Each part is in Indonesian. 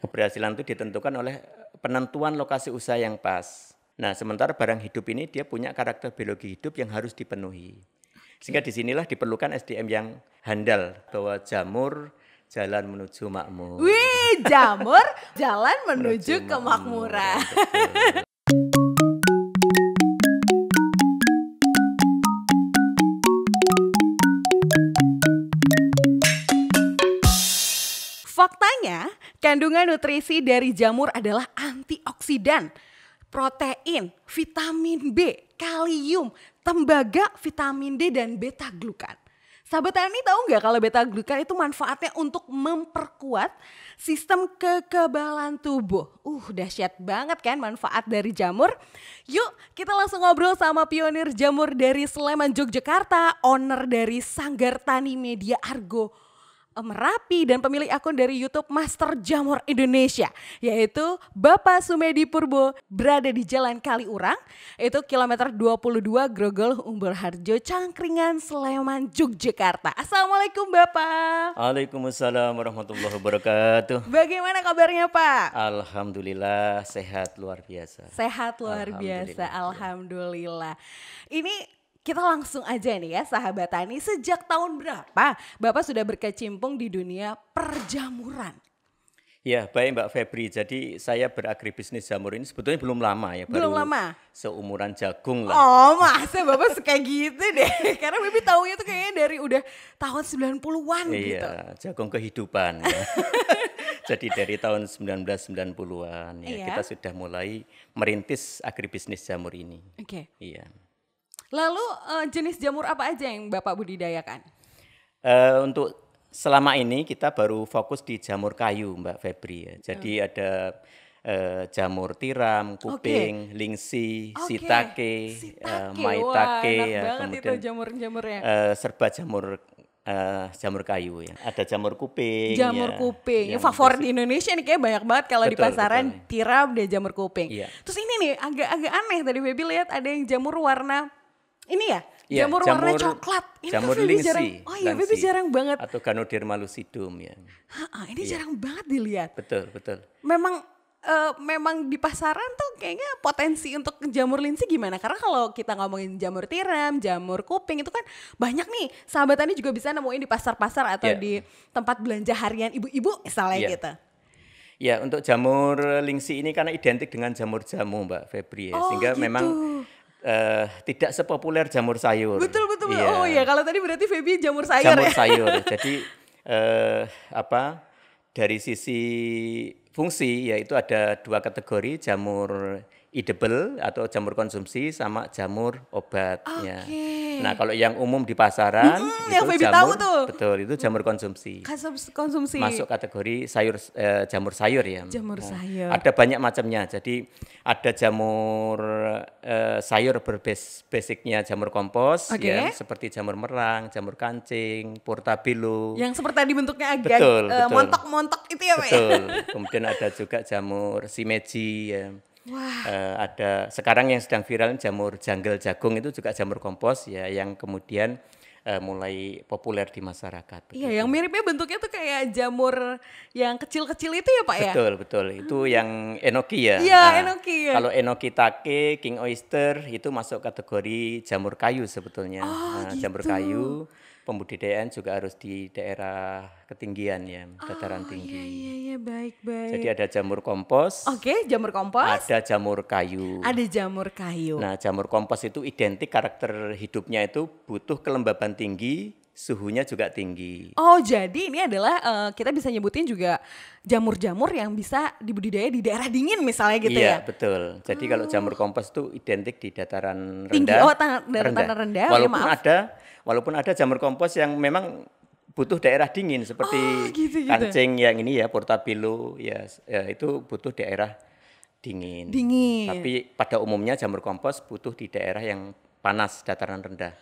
Keberhasilan itu ditentukan oleh penentuan lokasi usaha yang pas. Nah, sementara barang hidup ini dia punya karakter biologi hidup yang harus dipenuhi. Sehingga disinilah diperlukan SDM yang handal bahwa jamur jalan menuju makmur. Wih, jamur jalan menuju Menuju kemakmuran. betul. Faktanya, kandungan nutrisi dari jamur adalah antioksidan, protein, vitamin B, kalium, tembaga, vitamin D, dan beta-glukan. Sahabat Tani tahu nggak kalau beta-glukan itu manfaatnya untuk memperkuat sistem kekebalan tubuh. Dahsyat banget kan manfaat dari jamur. Yuk kita langsung ngobrol sama pionir jamur dari Sleman, Yogyakarta, owner dari Sanggar Tani Media Argo Merapi dan pemilik akun dari YouTube Master Jamur Indonesia, yaitu Bapak Sumedi Purbo, berada di Jalan Kaliurang, itu kilometer 22 Grogol Umbul Harjo, Cangkringan, Sleman, Yogyakarta. Assalamualaikum Bapak. Waalaikumsalam warahmatullahi wabarakatuh. Bagaimana kabarnya Pak? Alhamdulillah sehat luar biasa. Sehat luar biasa, alhamdulillah. Ini kita langsung aja nih ya sahabat Tani, sejak tahun berapa Bapak sudah berkecimpung di dunia perjamuran? Ya baik Mbak Febri, jadi saya beragribisnis jamur ini sebetulnya belum lama ya. Belum baru lama? seumuran jagung lah. Oh masa Bapak suka gitu deh, karena Baby taunya tuh kayaknya dari udah tahun 90-an gitu. Iya, jagung kehidupan ya. Jadi dari tahun 1990-an ya, Iya. kita sudah mulai merintis agribisnis jamur ini. Oke. Iya. Lalu jenis jamur apa aja yang Bapak budidayakan? Untuk selama ini kita baru fokus di jamur kayu Mbak Febri ya. Jadi ada jamur tiram, kuping, lingsi, sitake, maitake, enak ya, banget kemudian itu jamur-jamurnya. serba jamur kayu ya. Ada jamur kuping. Jamur ya, kuping, yang favorit di Indonesia nih kayak banyak banget kalau di Betul, pasaran betul. tiram dan jamur kuping. Iya. Terus ini nih agak aneh tadi Baby lihat ada yang jamur warna ini ya, Iya, jamur warna coklat. Ini jamur tuh Baby lingsi. jarang. Oh iya Baby langsi. jarang banget. Atau Ganoderma lucidum ya. Ini jarang banget dilihat. Betul, betul. Memang di pasaran tuh kayaknya potensi untuk jamur linsi gimana? Karena kalau kita ngomongin jamur tiram, jamur kuping itu kan banyak nih. Sahabat Tani juga bisa nemuin di pasar-pasar atau Iya. di tempat belanja harian ibu-ibu misalnya Iya. gitu. Ya, untuk jamur lingsi ini karena identik dengan jamur jamu Mbak Febri ya. Oh, Sehingga gitu. memang tidak sepopuler jamur sayur. Betul. Iya. Oh iya, kalau tadi berarti Feby jamur sayur Jamur ya. sayur. Jadi dari sisi fungsi yaitu ada dua kategori, jamur edible atau jamur konsumsi sama jamur obat ya. Oke. Nah, kalau yang umum di pasaran yang itu Feby tahu jamur tuh. betul, itu jamur konsumsi. Konsumsi. Masuk kategori jamur sayur ya. Jamur sayur. Ada banyak macamnya. Jadi ada jamur sayur basicnya jamur kompos Oke. ya, seperti jamur merang, jamur kancing, portabilo. Yang seperti tadi bentuknya agak Betul. montok-montok itu ya Pak ya? Betul. Kemudian ada juga jamur shimeji ya. Wah. Ada sekarang yang sedang viral jamur jungle jagung, itu juga jamur kompos ya, yang kemudian mulai populer di masyarakat. Iya, yang miripnya bentuknya tuh kayak jamur yang kecil-kecil itu ya Pak ya? Betul. Itu yang enoki ya. Iya, enoki ya. Kalau enoki take, king oyster itu masuk kategori jamur kayu sebetulnya. Jamur gitu. kayu, pembudidayaan juga harus di daerah ketinggian ya, dataran tinggi. Iya, baik. Jadi ada jamur kompos, Oke, jamur kompos. ada jamur kayu. Ada jamur kayu. Nah, jamur kompos itu identik karakter hidupnya itu butuh kelembaban tinggi, suhunya juga tinggi. Oh, jadi ini adalah kita bisa nyebutin juga jamur-jamur yang bisa dibudidaya di daerah dingin misalnya gitu Iya, ya? betul. Jadi kalau jamur kompos itu identik di dataran Tinggi. rendah. Dataran rendah. Oh, ya, maaf. Walaupun ada jamur kompos yang memang butuh daerah dingin seperti gitu. kancing yang ini ya, portabilo ya, itu butuh daerah dingin. Tapi pada umumnya jamur kompos butuh di daerah yang panas, dataran rendah.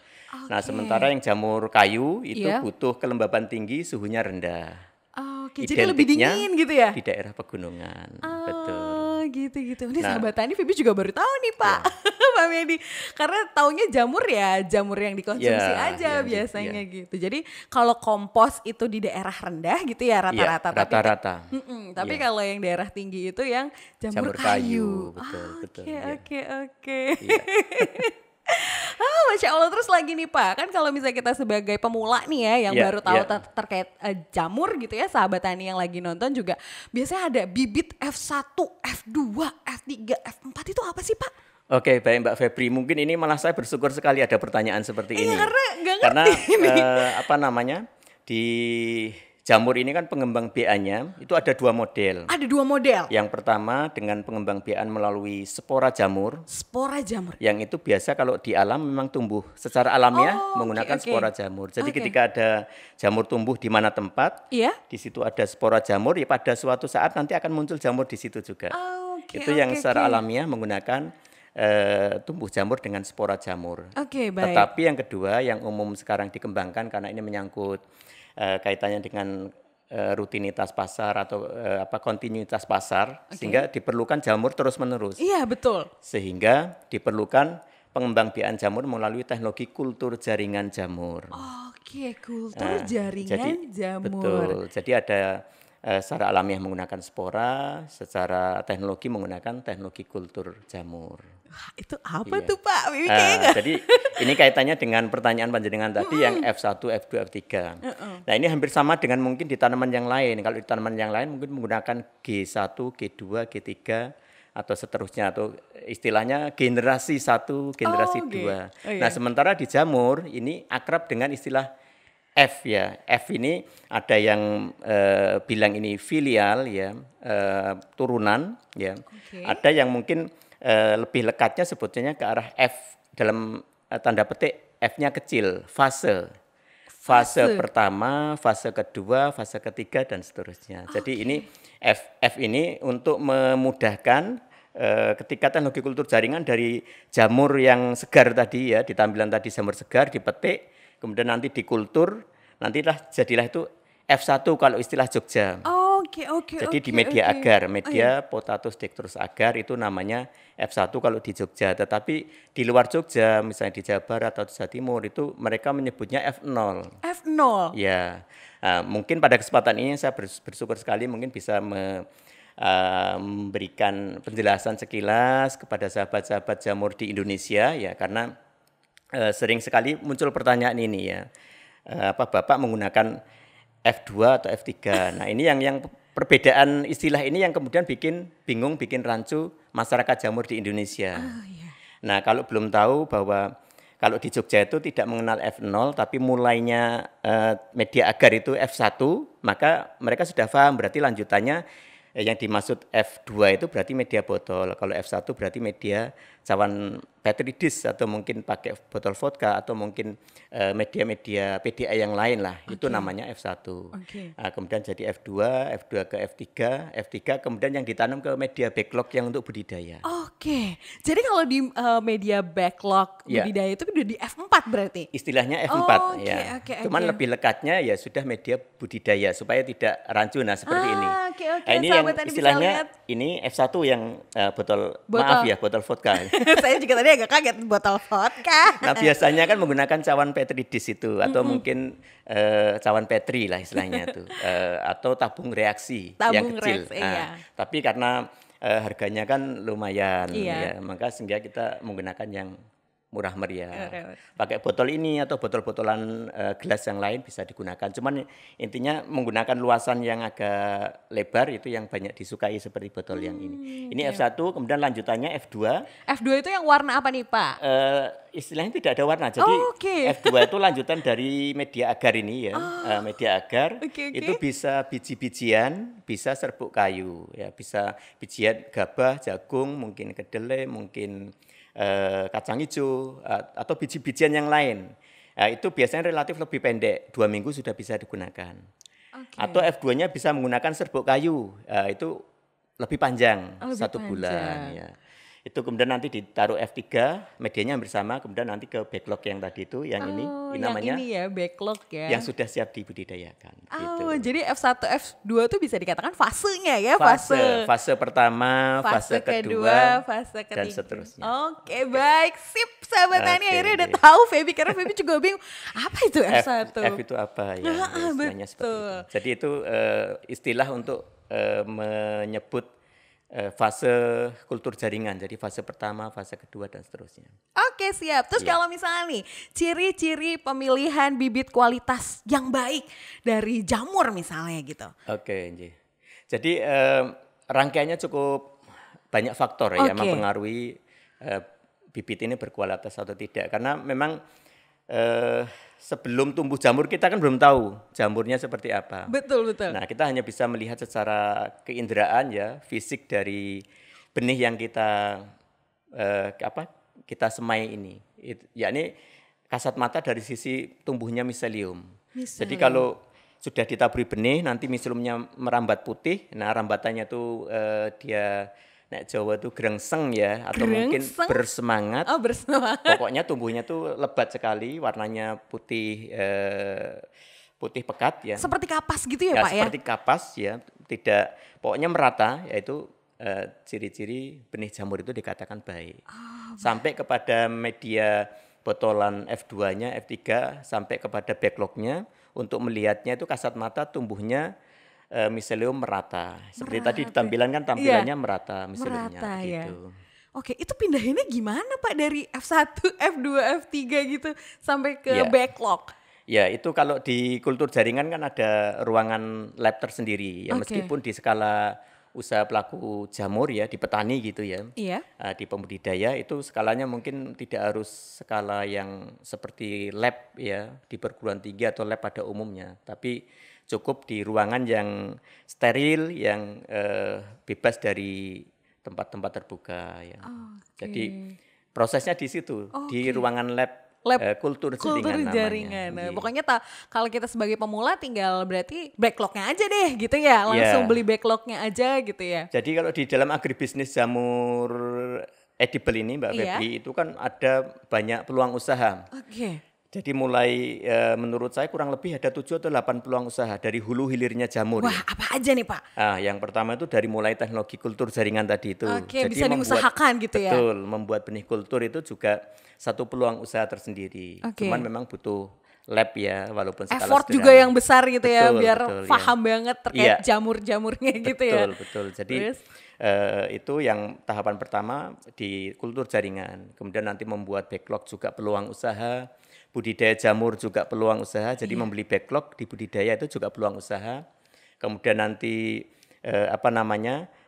Nah, sementara yang jamur kayu itu butuh kelembaban tinggi, suhunya rendah. Oke, jadi lebih Identiknya dingin gitu ya? Di daerah pegunungan. Betul. gitu. Ini Nah, sahabat Tani Vivi juga baru tahu nih Pak. Pak Medi. Karena taunya jamur ya, jamur yang dikonsumsi ya, aja yang biasanya ya. gitu. Jadi kalau kompos itu di daerah rendah gitu ya Iya, rata-rata. rata-rata. Tapi Iya. kalau yang daerah tinggi itu yang jamur Jamur kayu. kayu, betul, betul. Oke, Iya. oke. Iya. Masya Allah, terus lagi nih Pak, kan kalau misalnya kita sebagai pemula nih ya yang Iya, baru tahu iya. terkait jamur gitu ya, sahabat tani yang lagi nonton juga biasanya ada bibit F1, F2, F3, F4 itu apa sih Pak? Oke, baik Mbak Febri. Mungkin ini malah saya bersyukur sekali ada pertanyaan seperti Iya ini. karena nggak Karena ngerti ini. apa namanya, di jamur ini kan pengembang BA-nya itu ada 2 model. Ada 2 model, Yang pertama dengan pengembang BA melalui spora jamur, spora jamur. yang itu biasa kalau di alam memang tumbuh secara alamiah Oh, menggunakan oke. spora jamur. Jadi Oke. ketika ada jamur tumbuh di mana tempat, Iya? di situ ada spora jamur, ya pada suatu saat nanti akan muncul jamur di situ juga. Oke, Itu yang oke, secara oke. alamiah menggunakan tumbuh jamur dengan spora jamur. Oke, baik. Tetapi yang kedua yang umum sekarang dikembangkan karena ini menyangkut kaitannya dengan rutinitas pasar atau kontinuitas pasar, sehingga diperlukan jamur terus-menerus. Iya, betul. Sehingga diperlukan pengembangbiakan jamur melalui teknologi kultur jaringan jamur. Oke, kultur Nah, jaringan jamur. Betul. Jadi ada secara alamiah menggunakan spora, secara teknologi menggunakan teknologi kultur jamur. Wah, itu apa Iya. tuh Pak? Bibi kayaknya nggak- Jadi ini kaitannya dengan pertanyaan panjenengan tadi yang F1, F2, F3. Nah ini hampir sama dengan mungkin di tanaman yang lain. Kalau di tanaman yang lain mungkin menggunakan G1, G2, G3 atau seterusnya atau istilahnya generasi 1, generasi Oh, oke. 2. Oh, iya. Nah sementara di jamur ini akrab dengan istilah F ya. F ini ada yang bilang ini filial ya, turunan ya. Oke. Ada yang mungkin lebih lekatnya sebetulnya ke arah F dalam tanda petik F-nya kecil, fase. Fase Fase. pertama, fase kedua, fase ketiga dan seterusnya. Jadi ini F ini untuk memudahkan ketika teknologi kultur jaringan dari jamur yang segar tadi ya, di tampilan tadi jamur segar dipetik, kemudian nanti dikultur, nantilah jadilah itu F1 kalau istilah Jogja. Oke. Jadi di oke, media oke. agar, Oh, iya. media Potatus dextrus agar itu namanya F1 kalau di Jogja. Tetapi di luar Jogja, misalnya di Jawa Barat atau di Jawa Timur itu mereka menyebutnya F0. F0. Ya, mungkin pada kesempatan ini saya bersyukur sekali mungkin bisa memberikan penjelasan sekilas kepada sahabat-sahabat jamur di Indonesia ya, karena sering sekali muncul pertanyaan ini ya, apa Bapak menggunakan F2 atau F3. Nah ini yang perbedaan istilah ini yang kemudian bikin bingung, bikin rancu masyarakat jamur di Indonesia. Oh, iya. Nah kalau belum tahu bahwa kalau di Jogja itu tidak mengenal F0 tapi mulainya media agar itu F1, maka mereka sudah paham berarti lanjutannya yang dimaksud F2 itu berarti media botol. Kalau F1 berarti media cawan Petri dish atau mungkin pakai botol vodka atau mungkin media-media PDA yang lain lah. Itu namanya F1. Oke. Nah, kemudian jadi F2, F2 ke F3 kemudian yang ditanam ke media backlog yang untuk budidaya. Oke. Jadi kalau di media backlog Iya. budidaya itu udah di F4 berarti? Istilahnya F4 Oh, oke, ya. oke, Cuman oke. lebih lekatnya ya sudah media budidaya supaya tidak rancu. Nah, seperti ini. Oke. Nah, ini yang Sahabat tadi bisa istilahnya lihat. ini F1 yang Botol. maaf ya, botol vodka. Saya juga tadi agak kaget botol vodka. Nah, biasanya kan menggunakan cawan Petri dish itu atau mungkin cawan Petri lah istilahnya itu atau tabung reaksi yang Tabung kecil. reaksi, iya. Tapi karena harganya kan lumayan Iya. ya, maka sehingga kita menggunakan yang murah meriah. Murah. Pakai botol ini atau botol-botolan gelas yang lain bisa digunakan. Cuman intinya menggunakan luasan yang agak lebar itu yang banyak disukai seperti botol yang ini. Ini F1, kemudian lanjutannya F2. F2 itu yang warna apa nih Pak? Istilahnya tidak ada warna. Jadi Oh, oke. F2 itu lanjutan dari media agar ini ya. Media agar Oke. itu bisa biji-bijian, bisa serbuk kayu ya, bisa bijian gabah, jagung, mungkin kedelai, mungkin kacang hijau atau biji-bijian yang lain. Itu biasanya relatif lebih pendek, 2 minggu sudah bisa digunakan. Oke. Atau F2-nya bisa menggunakan serbuk kayu, itu lebih panjang, Oh, lebih 1 panjang. bulan ya. Itu kemudian nanti ditaruh F3, medianya hampir sama, kemudian nanti ke backlog yang tadi itu, yang ini yang namanya ini ya backlog ya. yang sudah siap dibudidayakan. Gitu. Jadi F1, F2 tuh bisa dikatakan fasenya ya, Fase pertama, fase kedua, fase ketiga. dan seterusnya. Oke, baik, sip sahabat Tani, akhirnya udah tahu Feby, karena Feby juga bingung apa itu F1. F itu apa ya? Istilahnya seperti itu. Jadi itu istilah untuk menyebut fase kultur jaringan. Jadi fase pertama, fase kedua, dan seterusnya. Oke, siap. Terus kalau misalnya nih, ciri-ciri pemilihan bibit kualitas yang baik dari jamur misalnya gitu. Oke, jadi rangkaiannya cukup banyak faktor ya yang mempengaruhi bibit ini berkualitas atau tidak. Karena memang sebelum tumbuh jamur kita kan belum tahu jamurnya seperti apa. Betul. Nah, kita hanya bisa melihat secara keinderaan ya, fisik dari benih yang kita kita semai ini. Yakni kasat mata dari sisi tumbuhnya miselium. Jadi kalau sudah ditaburi benih, nanti miseliumnya merambat putih. Nah, rambatannya tuh dia nek Jawa tuh grengseng ya, atau mungkin bersemangat. Oh, bersemangat. Pokoknya tumbuhnya tuh lebat sekali, warnanya putih putih pekat ya. Seperti kapas gitu ya, Pak ya? Seperti kapas ya, tidak, pokoknya merata, yaitu ciri-ciri benih jamur itu dikatakan baik. Sampai kepada media botolan F2-nya, F3, sampai kepada backlognya, untuk melihatnya itu kasat mata tumbuhnya miselium merata. Seperti tadi tampilan kan tampilannya merata miseliumnya. Gitu. Ya. Oke, itu pindahinnya gimana Pak dari F1, F2, F3 gitu sampai ke backlog? Ya, itu kalau di kultur jaringan kan ada ruangan lab tersendiri. Ya, meskipun di skala usaha pelaku jamur ya, di petani gitu ya. Iya. Di pembudidaya itu skalanya mungkin tidak harus skala yang seperti lab ya, di perguruan tinggi atau lab pada umumnya. Tapi cukup di ruangan yang steril, yang bebas dari tempat-tempat terbuka ya. Jadi prosesnya di situ, di ruangan lab kultur jaringan. Nah, pokoknya kalau kita sebagai pemula tinggal berarti backlognya aja deh gitu ya, langsung beli backlognya aja gitu ya. Jadi kalau di dalam agribisnis jamur edible ini Mbak Febri, itu kan ada banyak peluang usaha. Jadi mulai menurut saya kurang lebih ada 7 atau 8 peluang usaha dari hulu hilirnya jamur. Wah, apa aja nih Pak? Yang pertama itu dari mulai teknologi kultur jaringan tadi itu. Jadi bisa diusahakan gitu ya? Betul, membuat benih kultur itu juga satu peluang usaha tersendiri. Cuman memang butuh lab ya, walaupun skala effort sederhana. juga yang besar gitu ya, biar paham banget terkait jamur-jamurnya gitu ya. Betul. Jadi itu yang tahapan pertama di kultur jaringan. Kemudian nanti membuat backlog juga peluang usaha. Budidaya jamur juga peluang usaha, jadi membeli backlog di budidaya itu juga peluang usaha. Kemudian nanti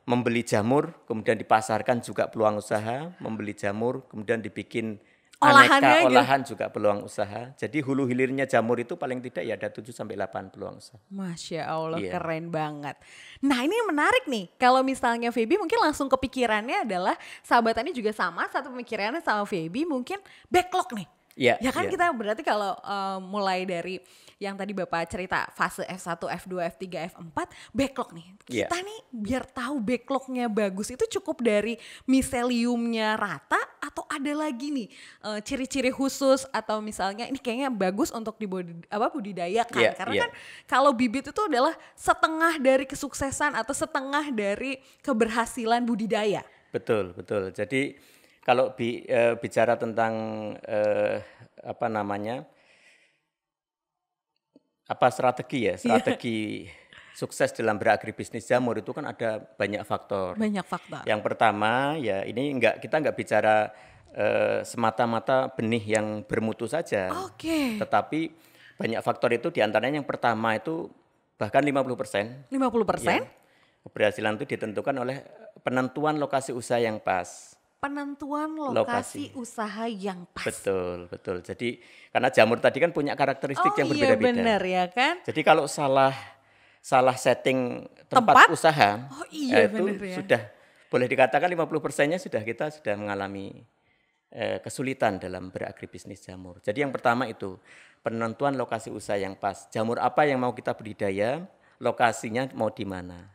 membeli jamur, kemudian dipasarkan juga peluang usaha. Membeli jamur, kemudian dibikin aneka olahan juga peluang usaha. Jadi hulu hilirnya jamur itu paling tidak ya ada 7-8 peluang usaha. Masya Allah, keren banget. Nah, ini menarik nih. Kalau misalnya Feby mungkin langsung kepikirannya adalah sahabat Tani juga sama, satu pemikirannya sama Feby mungkin backlog nih. Ya kan kita berarti kalau mulai dari yang tadi Bapak cerita fase F1, F2, F3, F4, backlog nih. Kita nih biar tahu backlognya bagus itu cukup dari miseliumnya rata atau ada lagi nih ciri-ciri khusus atau misalnya ini kayaknya bagus untuk dibudidayakan. Karena kan kalau bibit itu adalah setengah dari kesuksesan atau setengah dari keberhasilan budidaya. Betul. Jadi kalau bicara tentang strategi sukses dalam beragribisnis jamur itu kan ada banyak faktor. Yang pertama ya ini kita nggak bicara semata-mata benih yang bermutu saja. Tetapi banyak faktor itu diantaranya yang pertama itu bahkan 50%. 50%? Ya, keberhasilan itu ditentukan oleh penentuan lokasi usaha yang pas. Penentuan lokasi usaha yang pas. Betul. Jadi karena jamur tadi kan punya karakteristik yang berbeda-beda. Benar ya kan. Jadi kalau salah setting tempat usaha, itu sudah boleh dikatakan 50%-nya kita sudah mengalami kesulitan dalam beragribisnis jamur. Jadi yang pertama itu penentuan lokasi usaha yang pas. Jamur apa yang mau kita budidaya, lokasinya mau di mana.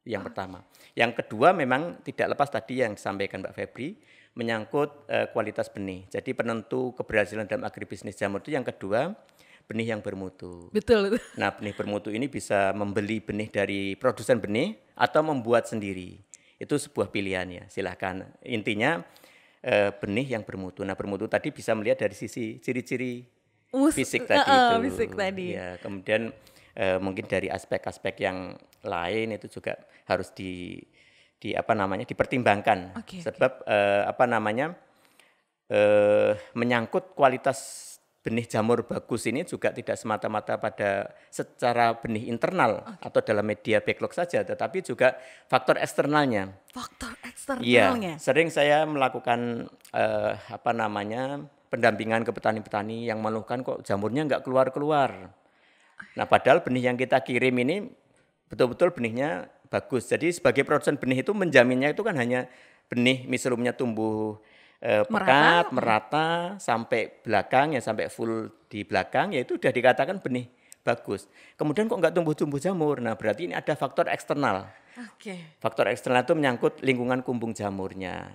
yang pertama. Yang kedua memang tidak lepas tadi yang disampaikan Mbak Febri, menyangkut kualitas benih. Jadi penentu keberhasilan dalam agribisnis jamur itu yang kedua, benih yang bermutu. Betul. Nah, benih bermutu ini bisa membeli benih dari produsen benih atau membuat sendiri. Itu sebuah pilihan ya, silahkan. Intinya benih yang bermutu. Nah, bermutu tadi bisa melihat dari sisi ciri-ciri fisik tadi itu. Fisik tadi. Ya, kemudian mungkin dari aspek-aspek yang lain itu juga harus dipertimbangkan. Sebab menyangkut kualitas benih jamur bagus ini juga tidak semata-mata pada secara benih internal atau dalam media backlog saja, tetapi juga faktor eksternalnya. Faktor eksternalnya. Iya, sering saya melakukan pendampingan ke petani-petani yang mengeluhkan kok jamurnya nggak keluar-keluar. Nah, padahal benih yang kita kirim ini betul-betul benihnya bagus. Jadi sebagai produsen benih itu menjaminnya itu kan hanya benih misalnya tumbuh pekat, merata sampai belakang ya, sampai full di belakang, ya itu sudah dikatakan benih bagus. Kemudian kok nggak tumbuh-tumbuh jamur? Nah, berarti ini ada faktor eksternal. Faktor eksternal itu menyangkut lingkungan kumbung jamurnya,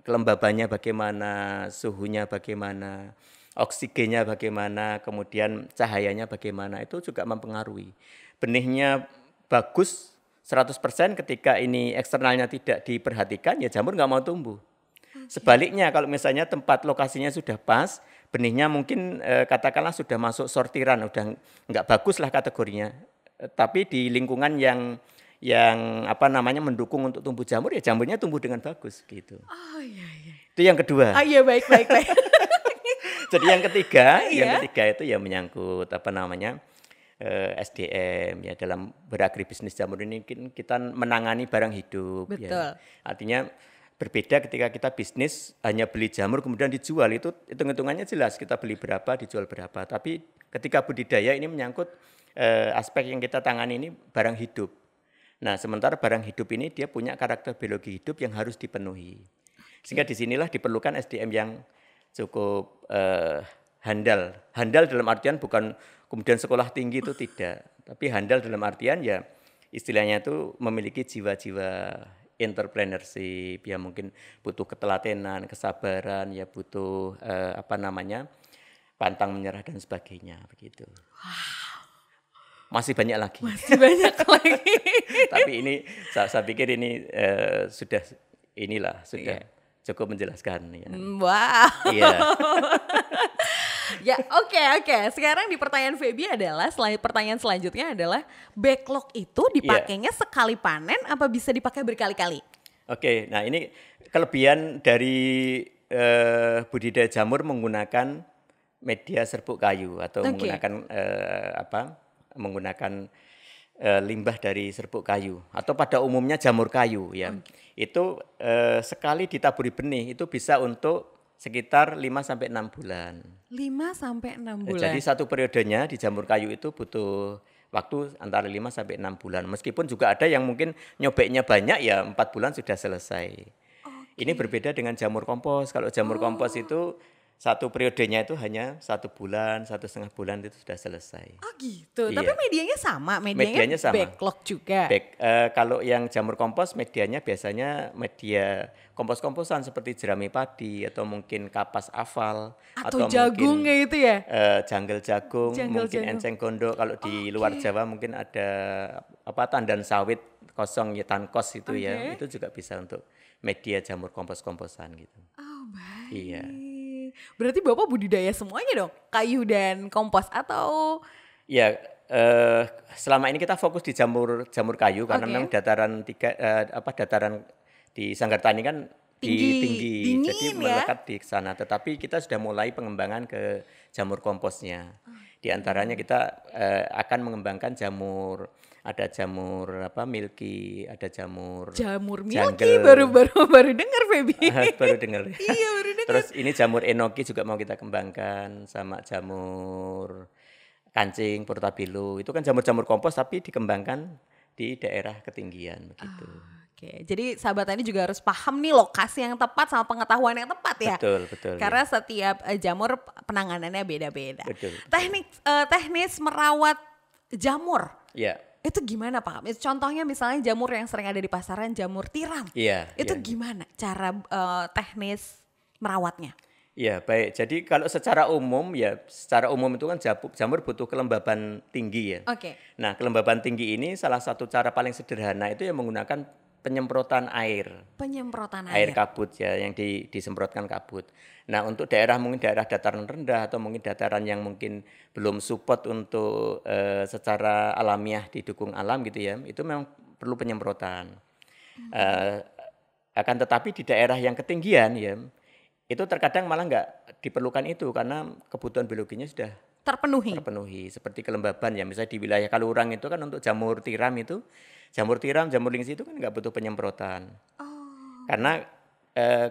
kelembabannya bagaimana, suhunya bagaimana, oksigennya bagaimana, kemudian cahayanya bagaimana, itu juga mempengaruhi. Benihnya bagus 100% ketika ini eksternalnya tidak diperhatikan, ya jamur nggak mau tumbuh. Sebaliknya kalau misalnya tempat lokasinya sudah pas, benihnya mungkin katakanlah sudah masuk sortiran, udah nggak bagus lah kategorinya. Tapi di lingkungan yang mendukung untuk tumbuh jamur, ya jamurnya tumbuh dengan bagus gitu. Oh iya. Itu yang kedua. Iya baik. Jadi yang ketiga itu ya menyangkut SDM ya, dalam beragribisnis jamur ini kita menangani barang hidup. Betul. Ya. Artinya berbeda ketika kita bisnis hanya beli jamur kemudian dijual, itu hitung-hitungannya jelas kita beli berapa dijual berapa. Tapi ketika budidaya ini menyangkut aspek yang kita tangani ini barang hidup. Nah, sementara barang hidup ini dia punya karakter biologi hidup yang harus dipenuhi. Sehingga disinilah diperlukan SDM yang cukup handal. Handal dalam artian bukan kemudian sekolah tinggi, itu tidak. Tapi handal dalam artian ya istilahnya itu memiliki jiwa-jiwa entrepreneurship, ya mungkin butuh ketelatenan, kesabaran, ya butuh pantang menyerah dan sebagainya begitu. Masih banyak lagi. Tapi ini saya pikir ini sudah cukup menjelaskan ya. Wow. Iya. Ya, oke. Sekarang di pertanyaan Feby adalah, pertanyaan selanjutnya adalah, backlog itu dipakainya sekali panen apa bisa dipakai berkali-kali? Oke, nah ini kelebihan dari budidaya jamur menggunakan media serbuk kayu atau menggunakan limbah dari serbuk kayu atau pada umumnya jamur kayu ya. Itu sekali ditaburi benih itu bisa untuk sekitar 5-6 bulan. 5-6 bulan. Jadi satu periodenya di jamur kayu itu butuh waktu antara 5-6 bulan. Meskipun juga ada yang mungkin nyobeknya banyak, ya 4 bulan sudah selesai. Ini berbeda dengan jamur kompos. Kalau jamur kompos itu satu periodenya itu hanya 1 bulan, 1,5 bulan itu sudah selesai. Oh gitu, iya. Tapi medianya sama? Medianya sama. Backlog juga? Kalau yang jamur kompos medianya biasanya media kompos-komposan seperti jerami padi atau mungkin kapas afal. Atau jagungnya itu ya? Janggel jagung, mungkin enceng gondok. Kalau di luar Jawa mungkin ada tandan sawit kosong ya, tankos itu ya. Itu juga bisa untuk media jamur kompos-komposan gitu. Oh baik. Iya. Berarti Bapak budidaya semuanya dong? Kayu dan kompos atau? Ya, selama ini kita fokus di jamur kayu karena memang dataran di Sanggar Tani kan tinggi. Jadi melekat di sana. Tetapi kita sudah mulai pengembangan ke jamur komposnya. Di antaranya kita akan mengembangkan jamur. Ada jamur milky, ada jamur milky, baru dengar Feby. Baru dengar. Iya, baru dengar. Terus ini jamur enoki juga mau kita kembangkan, sama jamur kancing, portabello. Itu kan jamur-jamur kompos tapi dikembangkan di daerah ketinggian begitu. Oke, jadi sahabat tani juga harus paham nih lokasi yang tepat sama pengetahuan yang tepat ya. Betul. Karena setiap jamur penanganannya beda-beda. Betul. Teknis merawat jamur. Iya. Itu gimana Pak? Contohnya misalnya jamur yang sering ada di pasaran, jamur tiram. Iya. Itu iya. gimana cara teknis merawatnya? Ya, baik. Jadi kalau secara umum itu kan jamur butuh kelembaban tinggi ya. Oke. Nah, kelembaban tinggi ini salah satu cara paling sederhana itu yang menggunakan penyemprotan air. Penyemprotan Air air. kabut ya yang disemprotkan kabut. Nah, untuk daerah mungkin daerah dataran rendah atau mungkin dataran yang mungkin belum support untuk secara alamiah didukung alam gitu ya, itu memang perlu penyemprotan. Akan tetapi di daerah yang ketinggian ya, itu terkadang malah nggak diperlukan itu karena kebutuhan biologinya sudah terpenuhi. Seperti kelembaban ya, misalnya di wilayah Kalurang itu kan untuk jamur tiram, jamur lingsi itu kan nggak butuh penyemprotan. Karena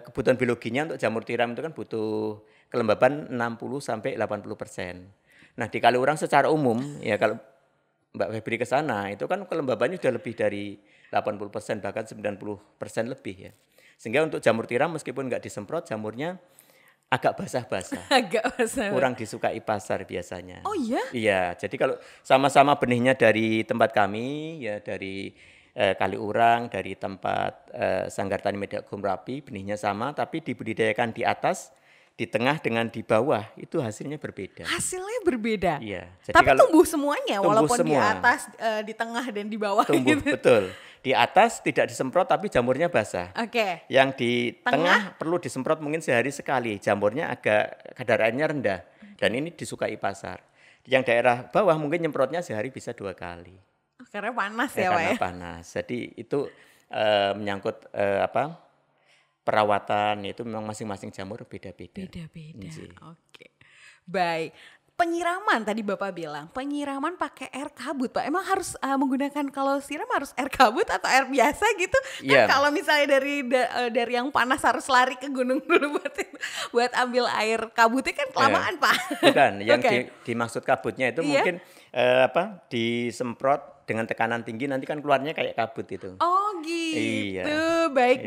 kebutuhan biologinya untuk jamur tiram itu kan butuh kelembaban 60-80%. Nah di Kalurang secara umum ya kalau Mbak Febri ke sana itu kan kelembabannya sudah lebih dari 80% bahkan 90% lebih ya. Sehingga untuk jamur tiram meskipun nggak disemprot jamurnya agak basah-basah. Agak basah. Kurang disukai pasar biasanya. Oh iya? Iya, jadi kalau sama-sama benihnya dari tempat kami ya dari Kaliurang, dari tempat Sanggar Tani Medak Gumrapi, benihnya sama tapi dibudidayakan di atas, di tengah dengan di bawah itu hasilnya berbeda. Hasilnya berbeda. Iya. Jadi tapi tumbuh semuanya tumbuh walaupun semua. Di atas, di tengah dan di bawah tumbuh, gitu. Betul. Di atas tidak disemprot tapi jamurnya basah. Oke. Yang di tengah perlu disemprot mungkin sehari sekali, jamurnya agak kadar airnya rendah dan ini disukai pasar. Yang daerah bawah mungkin nyemprotnya sehari bisa 2 kali. Karena panas ya Pak Karena ya? panas. Jadi itu menyangkut perawatan itu memang masing-masing jamur beda-beda. Beda-beda. Oke. Baik. Penyiraman tadi Bapak bilang, penyiraman pakai air kabut Pak. Emang harus menggunakan kalau siram harus air kabut atau air biasa gitu? Kan kalau misalnya dari yang panas harus lari ke gunung dulu buat ambil air kabutnya kan kelamaan Pak. Bukan, yang dimaksud kabutnya itu mungkin disemprot dengan tekanan tinggi nanti kan keluarnya kayak kabut itu. Oh gitu, iya. baik.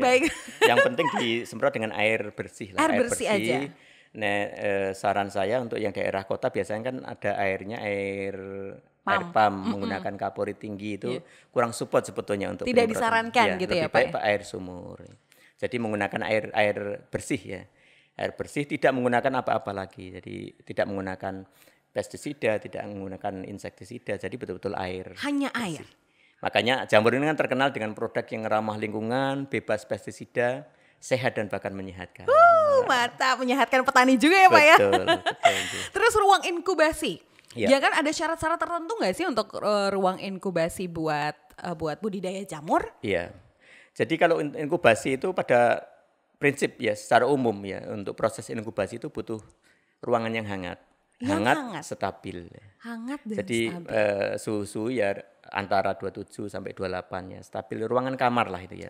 Yang penting disemprot dengan air bersih lah. Air bersih aja. Nah, saran saya untuk yang daerah kota biasanya kan ada air pump menggunakan kapori tinggi itu kurang support sebetulnya untuk tidak disarankan gitu ya Pak. Lebih baik air sumur. Jadi menggunakan air bersih ya. Air bersih tidak menggunakan apa-apa lagi. Jadi tidak menggunakan pestisida, tidak menggunakan insektisida. Jadi betul-betul air. Hanya bersih. air. Makanya jamur ini kan terkenal dengan produk yang ramah lingkungan, bebas pestisida, sehat dan bahkan menyehatkan. Mantap, menyehatkan petani juga ya Pak ya. Betul. Terus ruang inkubasi. Ya kan ada syarat-syarat tertentu nggak sih untuk ruang inkubasi buat budidaya jamur? Iya. Jadi kalau inkubasi itu pada prinsip ya secara umum ya untuk proses inkubasi itu butuh ruangan yang hangat. Hangat, stabil. Hangat dan jadi, stabil. Suhu ya antara 27 sampai 28 ya, stabil. Ruangan kamar lah itu ya.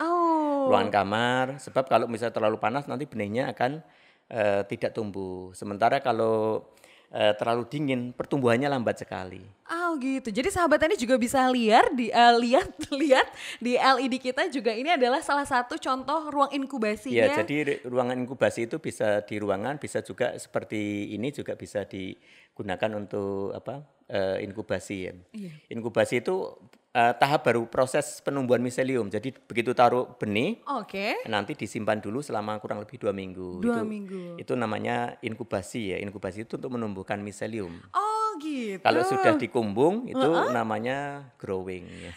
Ruangan kamar, sebab kalau misalnya terlalu panas nanti benihnya akan tidak tumbuh. Sementara kalau terlalu dingin pertumbuhannya lambat sekali. Oh gitu. Jadi sahabat tani juga bisa lihat di LED kita juga ini adalah salah satu contoh ruang inkubasinya. Ya, jadi ruangan inkubasi itu bisa di ruangan, bisa juga seperti ini juga bisa digunakan untuk inkubasi ya. Iya. Inkubasi itu tahap baru proses penumbuhan miselium. Jadi begitu taruh benih, nanti disimpan dulu selama kurang lebih 2 minggu. 2 minggu. Itu namanya inkubasi ya. Inkubasi itu untuk menumbuhkan miselium. Oh gitu. Kalau sudah dikumbung itu namanya growing ya.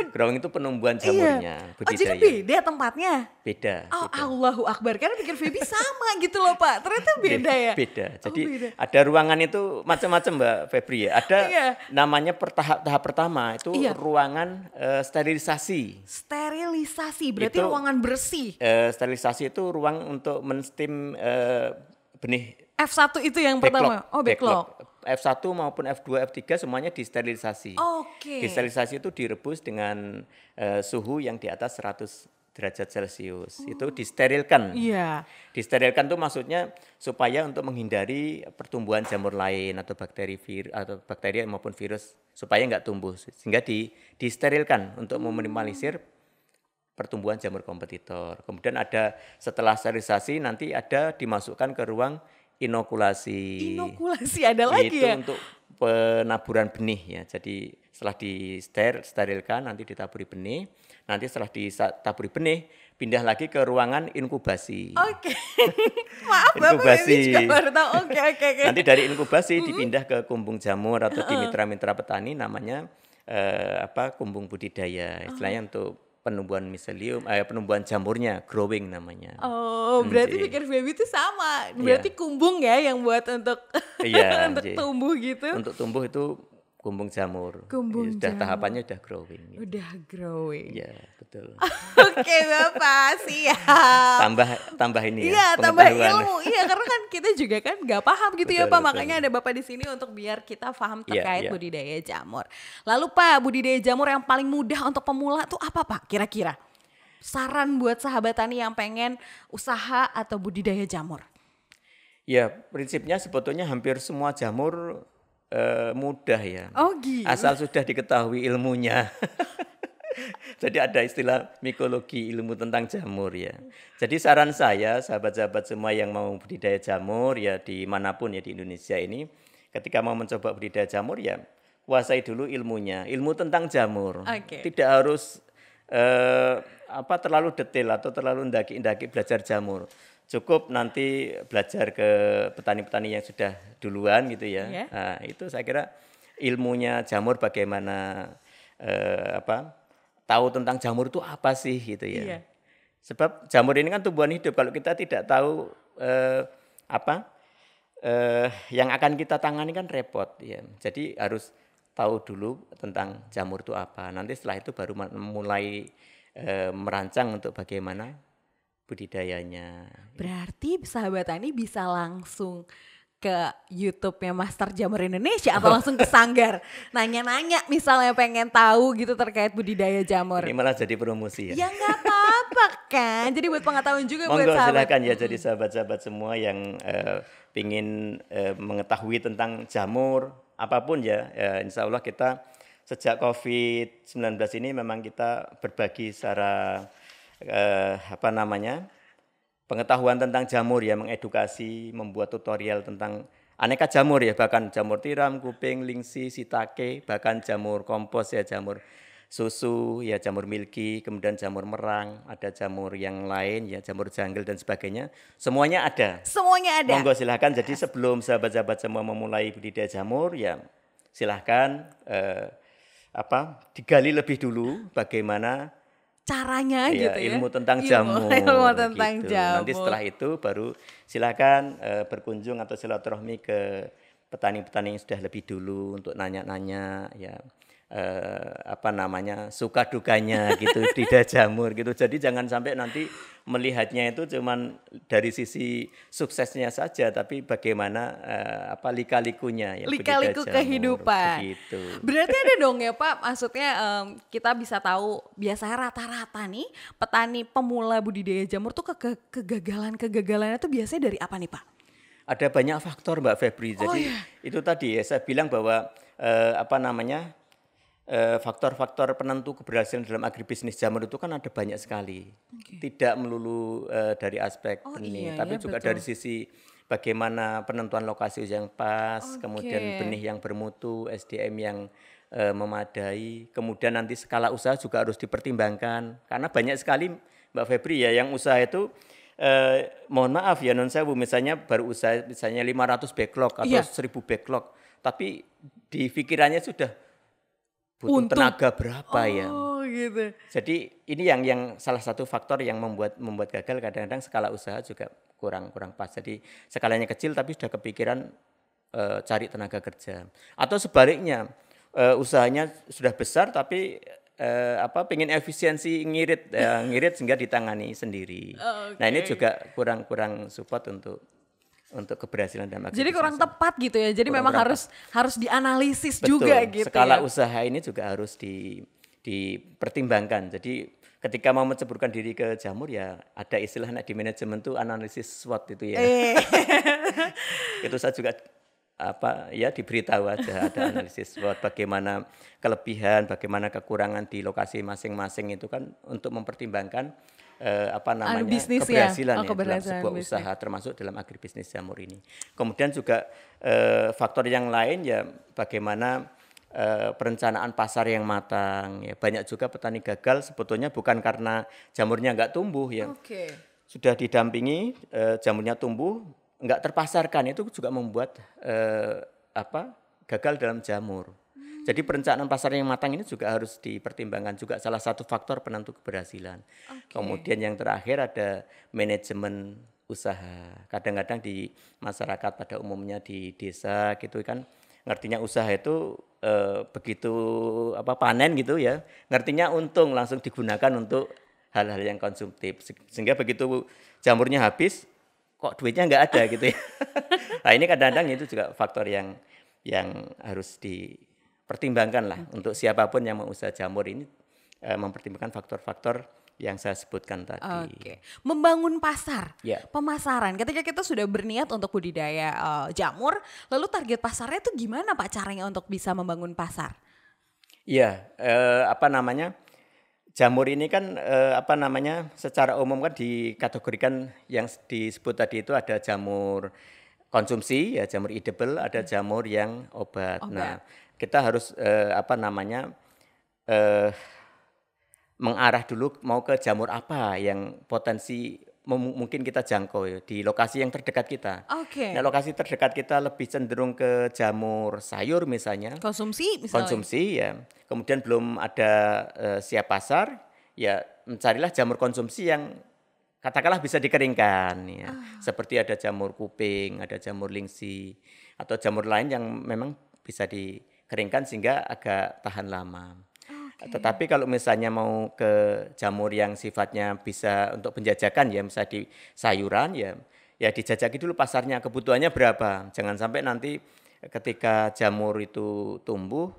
Growing itu penumbuhan jamurnya. Oh jadi beda tempatnya? Beda. Allahu Akbar. Karena pikir Feby sama gitu loh Pak. Ternyata beda ya? Beda. Jadi ada ruangan itu macam-macam Mbak Febri ya. Ada namanya tahap pertama itu ruangan sterilisasi. Sterilisasi berarti itu, ruangan bersih. Sterilisasi itu ruang untuk menstim benih. F1 itu yang pertama? Backlog. F1 maupun F2, F3 semuanya disterilisasi. Disterilisasi itu direbus dengan suhu yang di atas 100 derajat Celcius. Itu disterilkan. Disterilkan itu maksudnya supaya untuk menghindari pertumbuhan jamur lain atau bakteri maupun virus supaya nggak tumbuh. Sehingga disterilkan untuk meminimalisir pertumbuhan jamur kompetitor. Kemudian ada setelah sterilisasi nanti ada dimasukkan ke ruang inokulasi. Inokulasi ada lagi ya? Itu untuk penaburan benih ya. Jadi setelah disterilkan nanti ditaburi benih. Nanti setelah ditaburi benih pindah lagi ke ruangan inkubasi. Oke. Maaf Bapak, Inkubasi. ini juga baru tahu. Oke. Nanti dari inkubasi dipindah ke kumbung jamur atau di mitra-mitra petani namanya kumbung budidaya. Istilahnya untuk penumbuhan miselium, penumbuhan jamurnya, growing namanya. Oh, berarti pikir baby itu sama. Berarti kumbung ya yang buat untuk untuk tumbuh gitu. Untuk tumbuh itu kumbung jamur. Kumbung sudah jamur. Tahapannya udah growing. Udah growing. Iya, betul. Oke Bapak, siap. Tambah ini ya. Iya, tambah ilmu. Iya, karena kan kita juga kan nggak paham gitu ya Pak. Betul. Makanya ada Bapak di sini untuk biar kita paham terkait budidaya jamur. Lalu Pak, budidaya jamur yang paling mudah untuk pemula tuh apa Pak kira-kira? Saran buat sahabat tani yang pengen usaha atau budidaya jamur. Ya, prinsipnya sebetulnya hampir semua jamur mudah ya. Oh gitu. Asal sudah diketahui ilmunya. Jadi ada istilah mikologi, ilmu tentang jamur ya. Jadi saran saya, sahabat-sahabat semua yang mau budidaya jamur ya dimanapun ya di Indonesia ini, ketika mau mencoba budidaya jamur ya kuasai dulu ilmunya, ilmu tentang jamur. Tidak harus terlalu detail atau terlalu ndaki-ndaki belajar jamur. Cukup nanti belajar ke petani-petani yang sudah duluan gitu ya. Nah, itu saya kira ilmunya jamur bagaimana tahu tentang jamur itu apa sih gitu ya. Sebab jamur ini kan tumbuhan hidup. Kalau kita tidak tahu yang akan kita tangani kan repot ya. Jadi harus tahu dulu tentang jamur itu apa. Nanti setelah itu baru mulai merancang untuk bagaimana budidayanya. Berarti sahabat tani bisa langsung ke YouTube-nya Master Jamur Indonesia atau langsung ke Sanggar nanya-nanya misalnya pengen tahu gitu terkait budidaya jamur. Ini malah jadi promosi ya. Ya nggak apa-apa kan. Jadi buat pengetahuan juga buat sahabat. Silakan ya jadi sahabat-sahabat semua yang ingin mengetahui tentang jamur apapun ya. Insya Allah kita sejak COVID-19 ini memang kita berbagi secara pengetahuan tentang jamur ya, mengedukasi, membuat tutorial tentang aneka jamur ya, bahkan jamur tiram, kuping, lingsi, shiitake, bahkan jamur kompos ya, jamur susu ya, jamur milky, kemudian jamur merang, ada jamur yang lain ya, jamur jungle dan sebagainya. Semuanya ada. Semuanya ada. Monggo silahkan. Jadi sebelum sahabat-sahabat semua memulai budidaya jamur ya, silahkan digali lebih dulu bagaimana caranya gitu ya. Ilmu tentang jamur. Ilmu tentang gitu. jamur. Nanti setelah itu baru silakan berkunjung atau silaturahmi ke petani-petani yang sudah lebih dulu untuk nanya-nanya ya suka dukanya gitu di jamur gitu. Jadi jangan sampai nanti melihatnya itu cuman dari sisi suksesnya saja, tapi bagaimana lika-likunya ya. Lika-liku kehidupan. Begitu. Berarti ada dong ya Pak, maksudnya kita bisa tahu biasanya rata-rata nih petani pemula budidaya jamur tuh kegagalannya tuh biasanya dari apa nih Pak? Ada banyak faktor Mbak Febri. Jadi itu tadi ya saya bilang bahwa faktor-faktor penentu keberhasilan dalam agribisnis jamur itu kan ada banyak sekali. Tidak melulu dari aspek benih, tapi juga betul. Dari sisi bagaimana penentuan lokasi yang pas, kemudian benih yang bermutu, SDM yang memadai, kemudian nanti skala usaha juga harus dipertimbangkan. Karena banyak sekali Mbak Febri ya yang usaha itu mohon maaf ya non sewu, misalnya baru usaha misalnya 500 backlog atau 1000 backlog, tapi di pikirannya sudah butuh tenaga berapa ya. Gitu. Jadi ini yang salah satu faktor yang membuat gagal, kadang-kadang skala usaha juga kurang pas. Jadi skalanya kecil tapi sudah kepikiran cari tenaga kerja. Atau sebaliknya usahanya sudah besar tapi pengen efisiensi ngirit sehingga ditangani sendiri. Nah ini juga kurang support untuk keberhasilan dalam aktivitas. Jadi kurang tepat gitu ya. Jadi memang harus dianalisis betul, juga gitu. Skala ya. usaha ini juga harus dipertimbangkan. Jadi ketika mau menceburkan diri ke jamur ya ada istilah di manajemen tuh analisis SWOT itu ya. Itu saya juga diberitahu aja ada analisis SWOT, bagaimana kelebihan, bagaimana kekurangan di lokasi masing-masing itu kan untuk mempertimbangkan keberhasilan dalam sebuah usaha, termasuk dalam agribisnis jamur ini. Kemudian juga faktor yang lain ya bagaimana perencanaan pasar yang matang. Ya, banyak juga petani gagal sebetulnya bukan karena jamurnya nggak tumbuh ya. Oke. Sudah didampingi, jamurnya tumbuh, nggak terpasarkan, itu juga membuat gagal dalam jamur. Jadi perencanaan pasar yang matang ini juga harus dipertimbangkan, juga salah satu faktor penentu keberhasilan. Kemudian yang terakhir ada manajemen usaha. Kadang-kadang di masyarakat pada umumnya di desa gitu kan, ngertinya usaha itu begitu panen gitu ya, ngertinya untung langsung digunakan untuk hal-hal yang konsumtif, sehingga begitu jamurnya habis kok duitnya nggak ada gitu ya. Nah ini kadang-kadang itu juga faktor yang harus dipertimbangkan lah untuk siapapun yang mau usaha jamur ini, mempertimbangkan faktor-faktor yang saya sebutkan tadi. Oke, membangun pasar, Ya. pemasaran. Ketika kita sudah berniat untuk budidaya jamur, lalu target pasarnya itu gimana Pak caranya untuk bisa membangun pasar? Iya, jamur ini kan secara umum kan dikategorikan yang disebut tadi itu ada jamur konsumsi ya, jamur edible, ada jamur yang obat. Nah, kita harus mengarah dulu mau ke jamur apa yang potensi mungkin kita jangkau ya, di lokasi yang terdekat kita. Oke. Nah, lokasi terdekat kita lebih cenderung ke jamur sayur misalnya. Konsumsi misalnya. Konsumsi ya. Kemudian belum ada siap pasar, ya mencarilah jamur konsumsi yang katakanlah bisa dikeringkan ya. Seperti ada jamur kuping, ada jamur lingsi, atau jamur lain yang memang bisa dikeringkan sehingga agak tahan lama. Tetapi kalau misalnya mau ke jamur yang sifatnya bisa untuk penjajakan ya, misalnya di sayuran ya dijajaki dulu pasarnya, kebutuhannya berapa. Jangan sampai nanti ketika jamur itu tumbuh,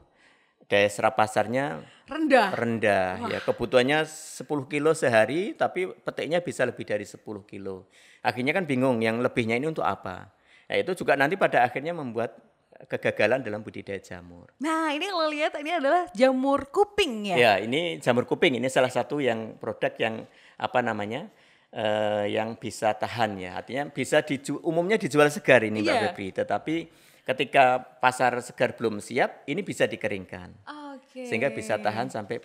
daya serap pasarnya rendah. Ya, kebutuhannya 10 kilo sehari, tapi petiknya bisa lebih dari 10 kilo. Akhirnya kan bingung, yang lebihnya ini untuk apa. Ya, itu juga nanti pada akhirnya membuat kegagalan dalam budidaya jamur. Nah ini kalau lihat ini adalah jamur kuping ya? Ya ini jamur kuping, ini salah satu yang produk yang yang bisa tahan ya. Artinya bisa umumnya dijual segar ini Mbak Febri, tetapi ketika pasar segar belum siap, ini bisa dikeringkan. Sehingga bisa tahan sampai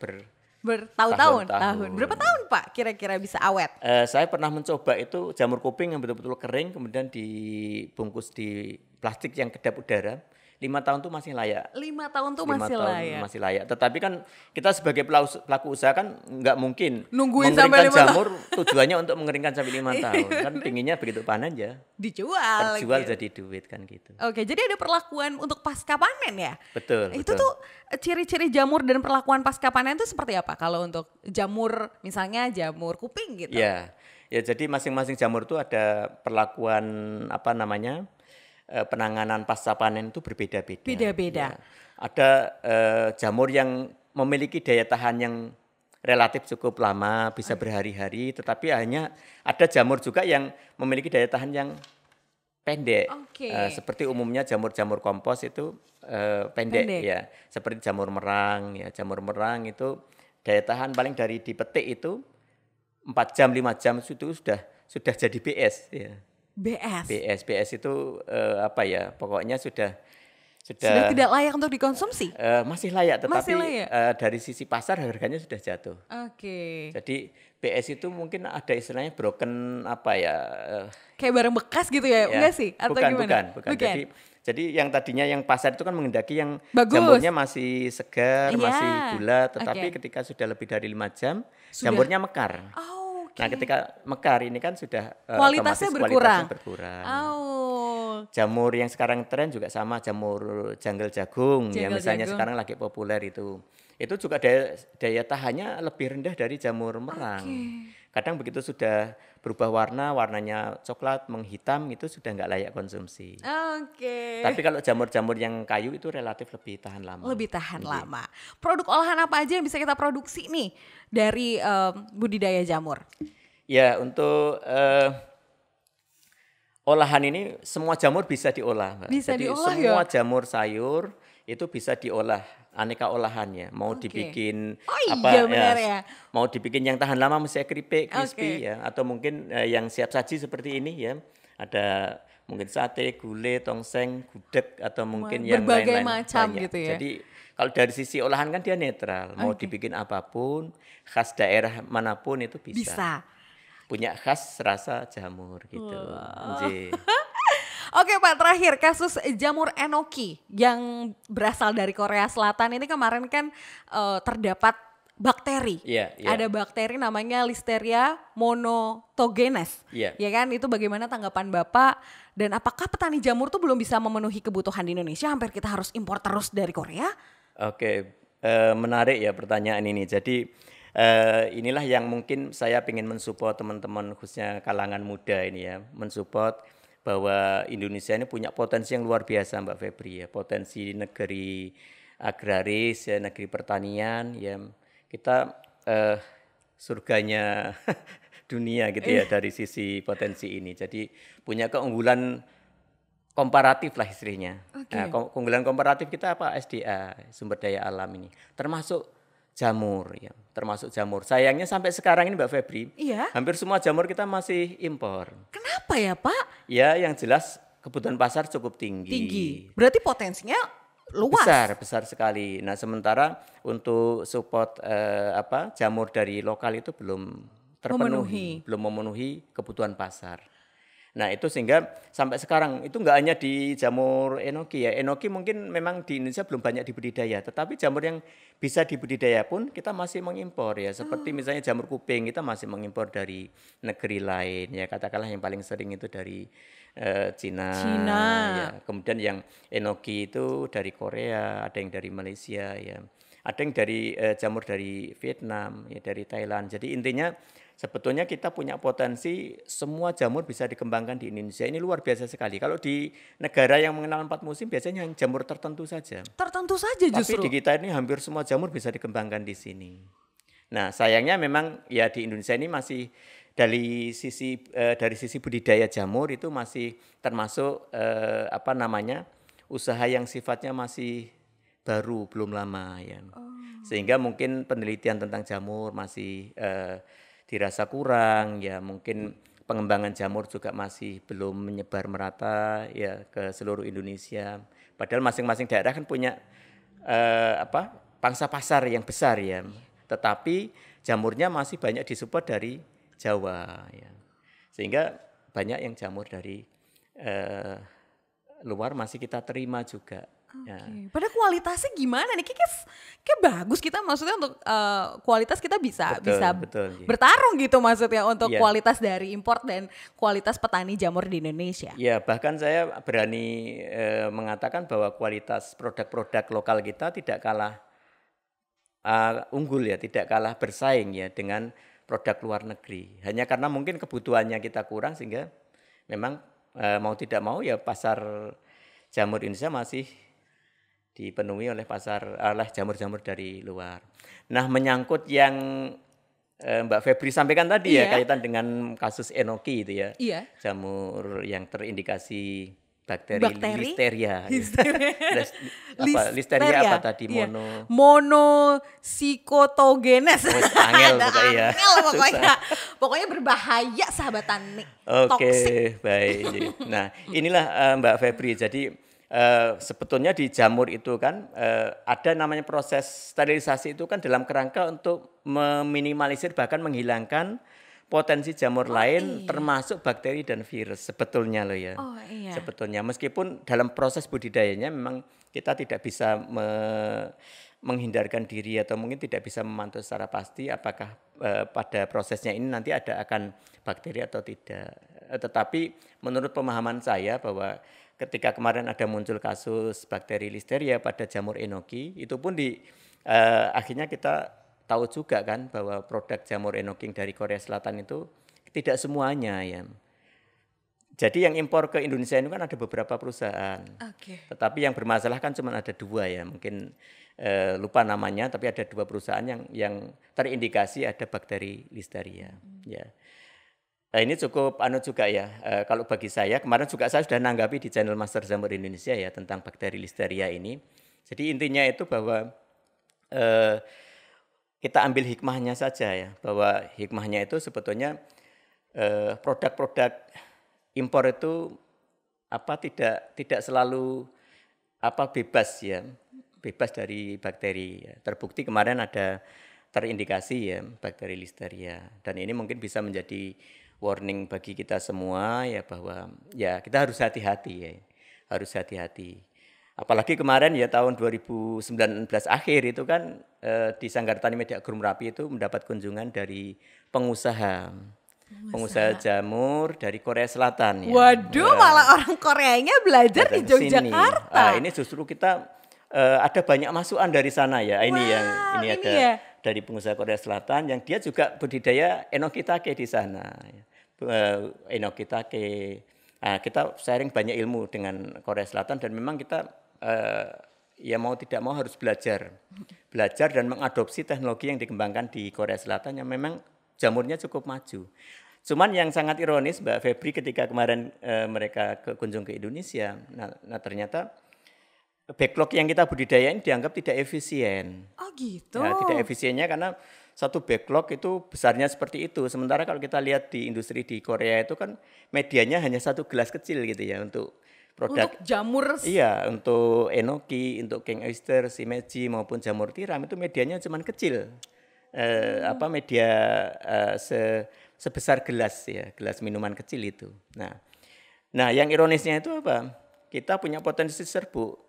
bertahun-tahun. Berapa tahun Pak kira-kira bisa awet? Saya pernah mencoba itu jamur kuping yang betul-betul kering, kemudian dibungkus di plastik yang kedap udara. 5 tahun tuh masih layak. 5 tahun tuh 5 masih tahun layak. masih layak. Tetapi kan kita sebagai pelaku usaha kan nggak mungkin nungguin sampai 5 jamur tujuannya untuk mengeringkan sampai 5 tahun. Kan pinginnya begitu panen ya dijual terjual gitu. Jadi duit kan gitu. Oke, jadi ada perlakuan untuk pasca panen ya? Betul. Itu tuh ciri-ciri jamur dan perlakuan pasca panen itu seperti apa kalau untuk jamur, misalnya jamur kuping gitu? Ya jadi masing-masing jamur itu ada perlakuan penanganan pasca panen itu berbeda-beda. Beda-beda. Ya. Ada jamur yang memiliki daya tahan yang relatif cukup lama, bisa berhari-hari, tetapi hanya ada jamur juga yang memiliki daya tahan yang pendek. Seperti umumnya jamur-jamur kompos itu pendek ya. Seperti jamur merang ya. Jamur merang itu daya tahan paling dari dipetik itu 4 jam, 5 jam itu sudah jadi BS ya. BS itu pokoknya sudah tidak layak untuk dikonsumsi? Masih layak, tetapi dari sisi pasar harganya sudah jatuh. Jadi BS itu mungkin ada istilahnya broken kayak barang bekas gitu ya, enggak sih? Atau gimana? Bukan. Jadi yang tadinya yang pasar itu kan menghendaki yang bagus, jamurnya masih segar, masih bulat, tetapi ketika sudah lebih dari 5 jam, jamurnya mekar. Nah ketika mekar ini kan sudah kualitasnya berkurang. Jamur yang sekarang tren juga sama, jamur janggel jagung ya misalnya sekarang lagi populer itu juga daya tahannya lebih rendah dari jamur merang. Kadang begitu sudah berubah warnanya coklat menghitam itu sudah nggak layak konsumsi. Tapi kalau jamur-jamur yang kayu itu relatif lebih tahan lama. Lama. Produk olahan apa aja yang bisa kita produksi nih dari budidaya jamur? Ya untuk olahan ini semua jamur bisa diolah, Mbak. Jadi semua jamur sayur itu bisa diolah, aneka olahannya. Mau dibikin mau dibikin yang tahan lama misalnya keripik, crispy ya, atau mungkin yang siap saji seperti ini ya. Ada mungkin sate, gulai, tongseng, gudeg atau mungkin yang lain-lain berbagai macam banyak. gitu ya. Jadi Kalau dari sisi olahan kan dia netral, mau dibikin apapun, khas daerah manapun itu bisa. Bisa. Punya khas rasa jamur gitu. Nggih. Oke Pak, terakhir kasus jamur enoki yang berasal dari Korea Selatan ini kemarin kan terdapat bakteri. Iya, iya. Ada bakteri namanya Listeria monotogenes. Iya. Ya kan, itu bagaimana tanggapan Bapak? Dan apakah petani jamur tuh belum bisa memenuhi kebutuhan di Indonesia, hampir kita harus impor terus dari Korea? Oke, menarik ya pertanyaan ini. Jadi inilah yang mungkin saya ingin mensupport teman-teman khususnya kalangan muda ini ya, mensupport bahwa Indonesia ini punya potensi yang luar biasa Mbak Febri ya, potensi negeri agraris ya, negeri pertanian ya, kita surganya dunia gitu ya dari sisi potensi ini. Jadi punya keunggulan komparatif lah istilahnya. Nah, keunggulan komparatif kita apa? SDA, sumber daya alam ini. Termasuk jamur ya, termasuk jamur. Sayangnya sampai sekarang ini Mbak Febri, Iya. hampir semua jamur kita masih impor. Kenapa ya Pak? Ya, yang jelas kebutuhan pasar cukup tinggi. Tinggi. Berarti potensinya luas. Besar sekali. Nah, sementara untuk support jamur dari lokal itu belum terpenuhi, belum memenuhi kebutuhan pasar. Nah, itu sehingga sampai sekarang itu enggak hanya di jamur enoki ya. Enoki mungkin memang di Indonesia belum banyak dibudidaya, tetapi jamur yang bisa dibudidaya pun kita masih mengimpor ya. Seperti misalnya jamur kuping kita masih mengimpor dari negeri lain ya. Katakanlah yang paling sering itu dari Cina. Ya. Kemudian yang enoki itu dari Korea, ada yang dari Malaysia ya. Ada yang dari jamur dari Vietnam, ya dari Thailand. Jadi intinya sebetulnya kita punya potensi semua jamur bisa dikembangkan di Indonesia. Ini luar biasa sekali. Kalau di negara yang mengenal 4 musim biasanya yang jamur tertentu saja. Tertentu saja justru. Tapi di kita ini hampir semua jamur bisa dikembangkan di sini. Nah, sayangnya memang ya di Indonesia ini masih dari sisi budidaya jamur itu masih termasuk usaha yang sifatnya masih baru, belum lama ya. Sehingga mungkin penelitian tentang jamur masih dirasa kurang ya, mungkin pengembangan jamur juga masih belum menyebar merata ya ke seluruh Indonesia. Padahal masing-masing daerah kan punya pangsa pasar yang besar ya. Tetapi jamurnya masih banyak disupport dari Jawa ya. Sehingga banyak yang jamur dari luar masih kita terima juga. Ya. Padahal kualitasnya gimana nih? Kayak bagus kita maksudnya untuk kualitas kita bisa betul, bertarung gitu maksudnya untuk kualitas dari import dan kualitas petani jamur di Indonesia. Ya, bahkan saya berani mengatakan bahwa kualitas produk-produk lokal kita tidak kalah unggul ya, tidak kalah bersaing ya dengan produk luar negeri. Hanya karena mungkin kebutuhannya kita kurang sehingga memang mau tidak mau ya pasar jamur Indonesia masih dipenuhi oleh jamur-jamur dari luar. Nah, menyangkut yang Mbak Febri sampaikan tadi ya kaitan dengan kasus enoki itu ya. Iya. Jamur yang terindikasi bakteri. Listeria. Listeria apa tadi? Monosikotogenes. Angel pokoknya. Pokoknya berbahaya sahabat tani. Oke, baik. Nah, inilah Mbak Febri. Jadi sebetulnya di jamur itu kan ada namanya proses sterilisasi itu kan dalam kerangka untuk meminimalisir bahkan menghilangkan potensi jamur lain termasuk bakteri dan virus sebetulnya loh ya. Sebetulnya meskipun dalam proses budidayanya memang kita tidak bisa menghindarkan diri atau mungkin tidak bisa memantau secara pasti apakah pada prosesnya ini nanti akan bakteri atau tidak. Tetapi menurut pemahaman saya bahwa ketika kemarin ada muncul kasus bakteri Listeria pada jamur enoki, itu pun akhirnya kita tahu juga kan bahwa produk jamur enoki dari Korea Selatan itu tidak semuanya ya. Jadi yang impor ke Indonesia ini kan ada beberapa perusahaan. Tetapi yang bermasalah kan cuma ada 2 ya, mungkin lupa namanya, tapi ada 2 perusahaan yang terindikasi ada bakteri Listeria. Ya. Nah, ini cukup juga ya. Kalau bagi saya kemarin juga saya sudah nanggapi di channel Master Jamur Indonesia ya tentang bakteri Listeria ini. Jadi intinya itu bahwa kita ambil hikmahnya saja ya, bahwa hikmahnya itu sebetulnya produk-produk impor itu tidak selalu bebas ya. bebas dari bakteri. Ya. Terbukti kemarin ada terindikasi ya bakteri listeria, dan ini mungkin bisa menjadi warning bagi kita semua ya bahwa ya kita harus hati-hati ya, harus hati-hati. Apalagi kemarin ya tahun 2019 akhir itu kan di Sanggar Tani Media Agronom Merapi itu mendapat kunjungan dari pengusaha jamur dari Korea Selatan ya. Waduh, malah orang Koreanya belajar di Datang ke sini. Yogyakarta. Ini justru kita ada banyak masukan dari sana ya. Ini Wow, yang ini ini ada ya. dari pengusaha Korea Selatan yang dia juga budidaya enokitake di sana. Enokitake. Nah, kita sharing banyak ilmu dengan Korea Selatan dan memang kita ya mau tidak mau harus belajar dan mengadopsi teknologi yang dikembangkan di Korea Selatan yang memang jamurnya cukup maju. Cuman yang sangat ironis Mbak Febri ketika kemarin mereka kunjung ke Indonesia, nah ternyata backlog yang kita budidayain dianggap tidak efisien. Oh gitu. Ya, tidak efisiennya karena satu backlog itu besarnya seperti itu. Sementara kalau kita lihat di industri di Korea itu kan medianya hanya satu gelas kecil gitu ya untuk produk. Untuk jamur. Iya, untuk enoki, untuk king oyster, shimeji maupun jamur tiram itu medianya cuma kecil. Media sebesar gelas ya, gelas minuman kecil itu. Nah, yang ironisnya itu apa? Kita punya potensi serbuk.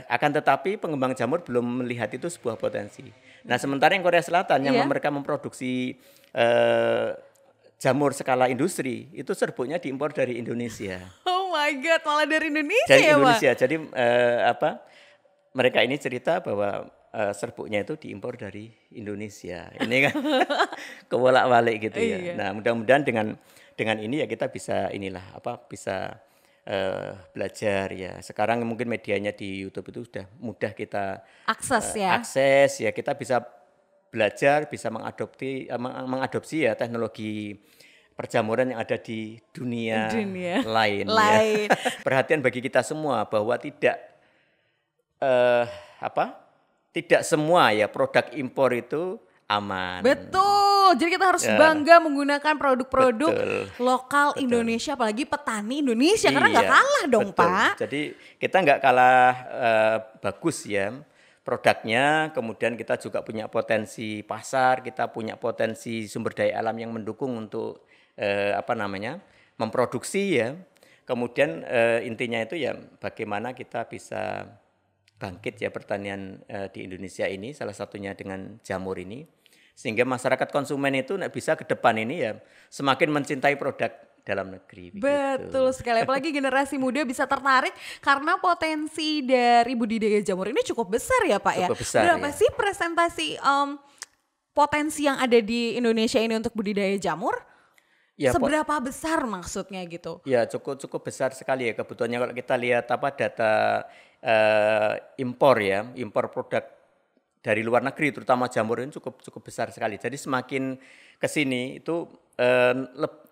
Akan tetapi pengembang jamur belum melihat itu sebuah potensi. Nah, sementara yang Korea Selatan yang mereka memproduksi jamur skala industri itu serbuknya diimpor dari Indonesia. Oh my God, malah dari Indonesia Dari ya Indonesia. Pak? Jadi mereka ini cerita bahwa serbuknya itu diimpor dari Indonesia. Ini kan kewolak-walik gitu ya. Iya. Nah, mudah-mudahan dengan ini ya kita bisa bisa belajar ya. Sekarang mungkin medianya di YouTube itu sudah mudah kita akses ya. Kita bisa belajar, bisa mengadopsi ya teknologi perjamuran yang ada di dunia. lain. Ya. Perhatian bagi kita semua bahwa tidak semua ya produk impor itu aman. Betul. Jadi kita harus bangga menggunakan produk-produk lokal Indonesia, apalagi petani Indonesia karena nggak kalah dong Pak. Jadi kita nggak kalah bagus ya produknya. Kemudian kita juga punya potensi pasar, kita punya potensi sumber daya alam yang mendukung untuk memproduksi ya. Kemudian intinya itu ya bagaimana kita bisa bangkit ya pertanian di Indonesia ini, salah satunya dengan jamur ini. Sehingga masyarakat konsumen itu bisa ke depan ini ya semakin mencintai produk dalam negeri. Betul sekali, apalagi generasi muda bisa tertarik karena potensi dari budidaya jamur ini cukup besar ya Pak cukup besar, Berapa sih presentasi potensi yang ada di Indonesia ini untuk budidaya jamur? Ya, seberapa besar maksudnya gitu? Ya cukup besar sekali ya. Kebutuhannya kalau kita lihat data impor produk dari luar negeri terutama jamur ini cukup besar sekali. Jadi semakin ke sini itu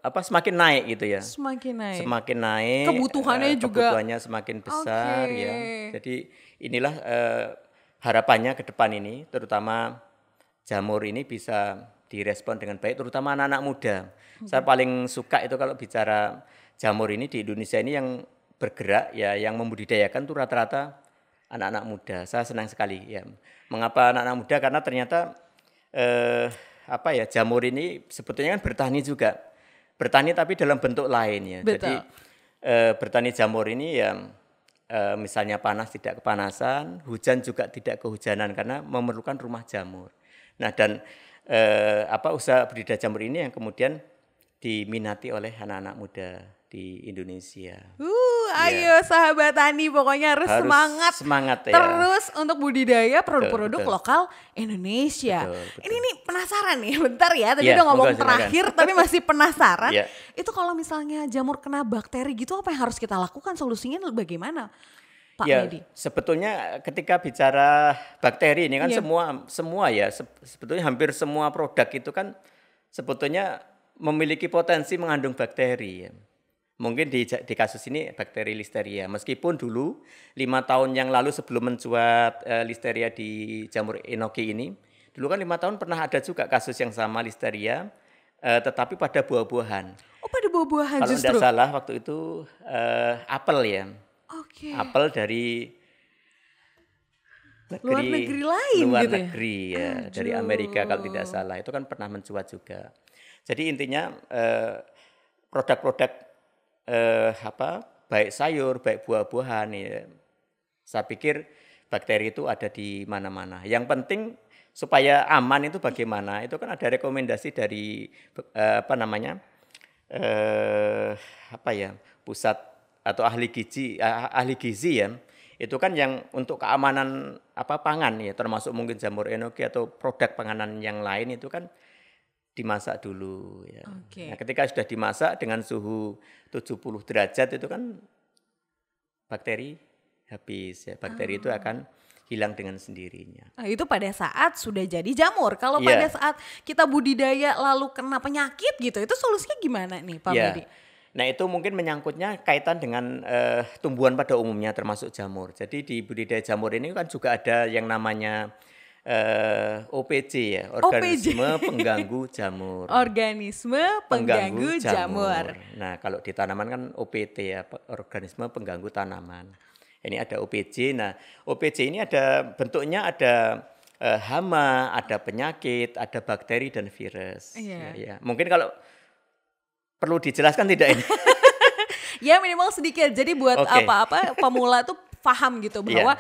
semakin naik gitu ya. Semakin naik. Kebutuhannya semakin besar ya. Jadi inilah harapannya ke depan ini terutama jamur ini bisa direspon dengan baik terutama anak-anak muda. Saya paling suka itu kalau bicara jamur ini di Indonesia ini yang bergerak ya yang membudidayakan itu rata-rata anak-anak muda. Saya senang sekali ya. Mengapa anak-anak muda? Karena ternyata jamur ini sebetulnya kan bertani juga. Bertani tapi dalam bentuk lain ya. Betul. Jadi bertani jamur ini ya misalnya panas tidak kepanasan, hujan juga tidak kehujanan karena memerlukan rumah jamur. Nah, dan usaha budidaya jamur ini yang kemudian diminati oleh anak-anak muda di Indonesia. Ayo sahabat tani, pokoknya harus semangat ya. Terus untuk budidaya produk-produk lokal Indonesia. Betul. Ini nih penasaran nih, bentar ya. Tadi udah ngomong terakhir, tapi masih penasaran. Itu kalau misalnya jamur kena bakteri gitu, apa yang harus kita lakukan? Solusinya bagaimana, Pak Medi? Sebetulnya ketika bicara bakteri ini kan semua ya, sebetulnya hampir semua produk itu kan sebetulnya memiliki potensi mengandung bakteri ya. Mungkin di kasus ini bakteri listeria. Meskipun dulu 5 tahun yang lalu sebelum mencuat listeria di jamur enoki ini, dulu kan 5 tahun pernah ada juga kasus yang sama listeria, tetapi pada buah-buahan. Oh, pada buah-buahan justru? Kalau tidak salah waktu itu apel ya. Oke. Apel dari luar negeri lain luar gitu ya? negeri ya, dari Amerika kalau tidak salah, itu kan pernah mencuat juga. Jadi intinya produk-produk baik sayur, baik buah-buahan ya, saya pikir bakteri itu ada di mana-mana. Yang penting supaya aman itu bagaimana? Itu kan ada rekomendasi dari pusat atau ahli gizi ya. Itu kan yang untuk keamanan pangan ya, termasuk mungkin jamur enoki atau produk panganan yang lain itu kan dimasak dulu ya. Nah, ketika sudah dimasak dengan suhu 70 derajat itu kan bakteri habis ya. Bakteri itu akan hilang dengan sendirinya. Nah, itu pada saat sudah jadi jamur. Kalau pada saat kita budidaya lalu kena penyakit gitu, itu solusinya gimana nih Pak Medi? Nah itu mungkin menyangkutnya kaitan dengan tumbuhan pada umumnya termasuk jamur. Jadi di budidaya jamur ini kan juga ada yang namanya OPJ ya, organisme pengganggu jamur. Organisme pengganggu jamur. Nah kalau di tanaman kan OPT ya, organisme pengganggu tanaman. Ini ada OPJ. Nah OPJ ini ada bentuknya ada hama, ada penyakit, ada bakteri dan virus. Ya. Mungkin kalau perlu dijelaskan tidak ini? Ya minimal sedikit. Jadi buat pemula tuh paham gitu bahwa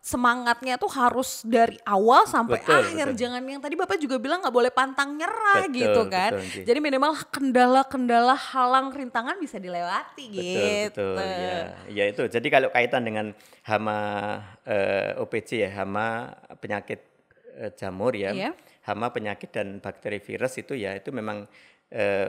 semangatnya tuh harus dari awal sampai akhir. Betul. Jangan yang tadi Bapak juga bilang nggak boleh pantang nyerah gitu kan. Betul. Jadi minimal kendala-kendala halang rintangan bisa dilewati gitu. Betul. Ya itu. Jadi kalau kaitan dengan hama OPJ ya, hama penyakit jamur ya. Hama penyakit dan bakteri virus itu ya itu memang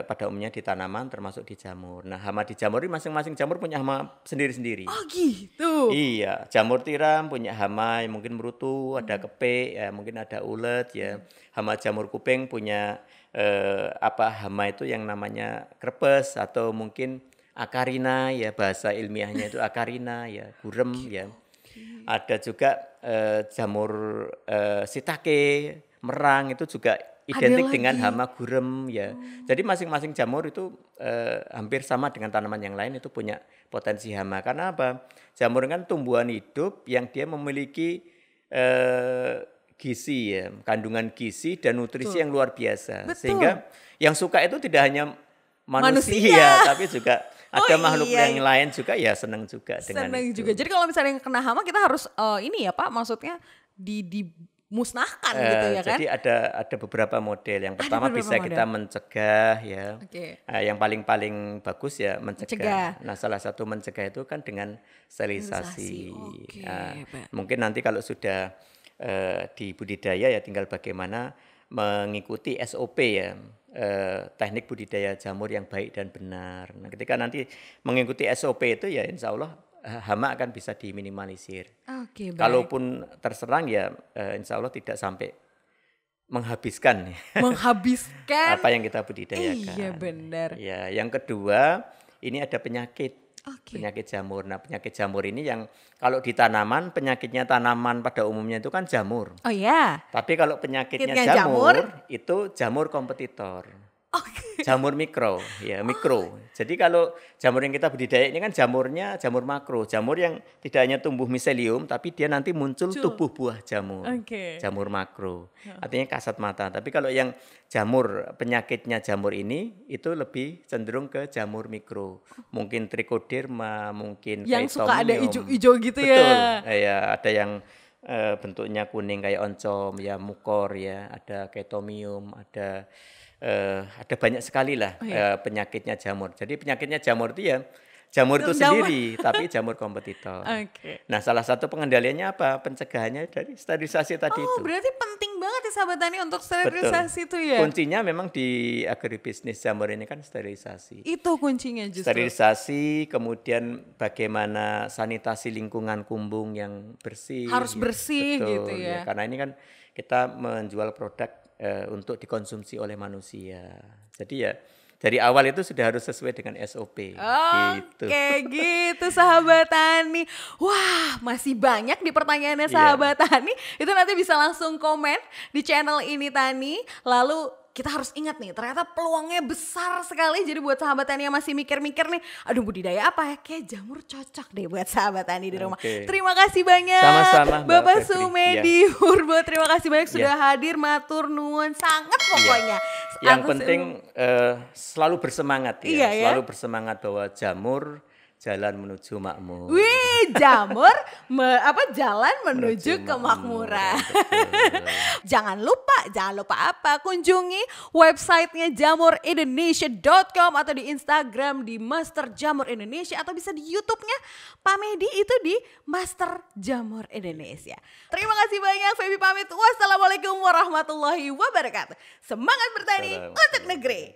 pada umumnya di tanaman termasuk di jamur. Nah hama di jamur ini masing-masing jamur punya hama sendiri-sendiri. Oh gitu? Iya, jamur tiram punya hama yang mungkin merutu, ada kepik, ya mungkin ada ulet ya. Hama jamur kuping punya hama itu yang namanya krepes atau mungkin akarina ya, bahasa ilmiahnya itu akarina ya, gurem ya. Ada juga jamur shiitake, merang itu juga identik dengan hama gurem ya. Jadi masing-masing jamur itu hampir sama dengan tanaman yang lain itu punya potensi hama. Karena apa? Jamur kan tumbuhan hidup yang dia memiliki gizi ya, kandungan gizi dan nutrisi yang luar biasa. Sehingga yang suka itu tidak hanya manusia. Tapi juga ada makhluk yang lain juga ya senang juga dengan itu. Jadi kalau misalnya kena hama kita harus ini ya Pak, maksudnya dimusnahkan gitu ya kan? Jadi ada beberapa model. Yang pertama bisa kita mencegah ya. Yang paling bagus ya mencegah. Nah salah satu mencegah itu kan dengan sterilisasi. Mungkin nanti kalau sudah di budidaya ya tinggal bagaimana mengikuti SOP ya. Teknik budidaya jamur yang baik dan benar. Nah ketika nanti mengikuti SOP itu ya insya Allah hama akan bisa diminimalisir. Kalaupun terserang ya insya Allah tidak sampai menghabiskan apa yang kita budidayakan. Iya benar. Ya, yang kedua ini ada penyakit. Penyakit jamur. Nah penyakit jamur ini yang kalau di tanaman penyakitnya tanaman pada umumnya itu kan jamur. Oh ya. Tapi kalau penyakitnya jamur itu jamur kompetitor. Jamur mikro, ya mikro. Jadi kalau jamur yang kita budidaya ini kan jamurnya jamur makro, jamur yang tidak hanya tumbuh miselium, tapi dia nanti muncul tubuh buah jamur, jamur makro. Artinya kasat mata. Tapi kalau yang jamur penyakitnya jamur ini itu lebih cenderung ke jamur mikro, mungkin trichoderma, mungkin yang chaetomium. Suka ada hijau-hijau gitu ya. Betul, ya ada yang bentuknya kuning kayak oncom, ya mukor, ya ada chaetomium, ada banyak sekali lah penyakitnya jamur. Jadi penyakitnya jamur itu ya jamur itu sendiri, tapi jamur kompetitor. Nah salah satu pengendaliannya apa? Pencegahannya dari sterilisasi tadi itu. Berarti penting banget ya sahabat tani untuk sterilisasi itu ya? Kuncinya memang di agribisnis jamur ini kan sterilisasi. Itu kuncinya justru. Sterilisasi, kemudian bagaimana sanitasi lingkungan kumbung yang bersih. Harus bersih gitu ya. Karena ini kan kita menjual produk untuk dikonsumsi oleh manusia. Jadi ya dari awal itu sudah harus sesuai dengan SOP. Gitu sahabat tani. Wah masih banyak di pertanyaannya sahabat tani. Itu nanti bisa langsung komen di channel ini Tani. Lalu kita harus ingat nih, ternyata peluangnya besar sekali. Jadi buat sahabat tani yang masih mikir-mikir nih, aduh budidaya apa ya? Kayak jamur cocok deh buat sahabat tani di rumah. Terima kasih banyak. Sama-sama, Bapak Febri. Sumedi Purbo, terima kasih banyak sudah hadir, matur nuwun sangat pokoknya. Yang penting selalu bersemangat ya. Iya, Selalu bersemangat bahwa jamur jalan menuju makmur. Wih, jamur jalan menuju kemakmuran. Jangan lupa apa? Kunjungi websitenya jamurindonesia.com atau di Instagram di Master Jamur Indonesia atau bisa di YouTube-nya Pak Medi itu di Master Jamur Indonesia. Terima kasih banyak, Feby pamit. Wassalamualaikum warahmatullahi wabarakatuh. Semangat bertani untuk negeri.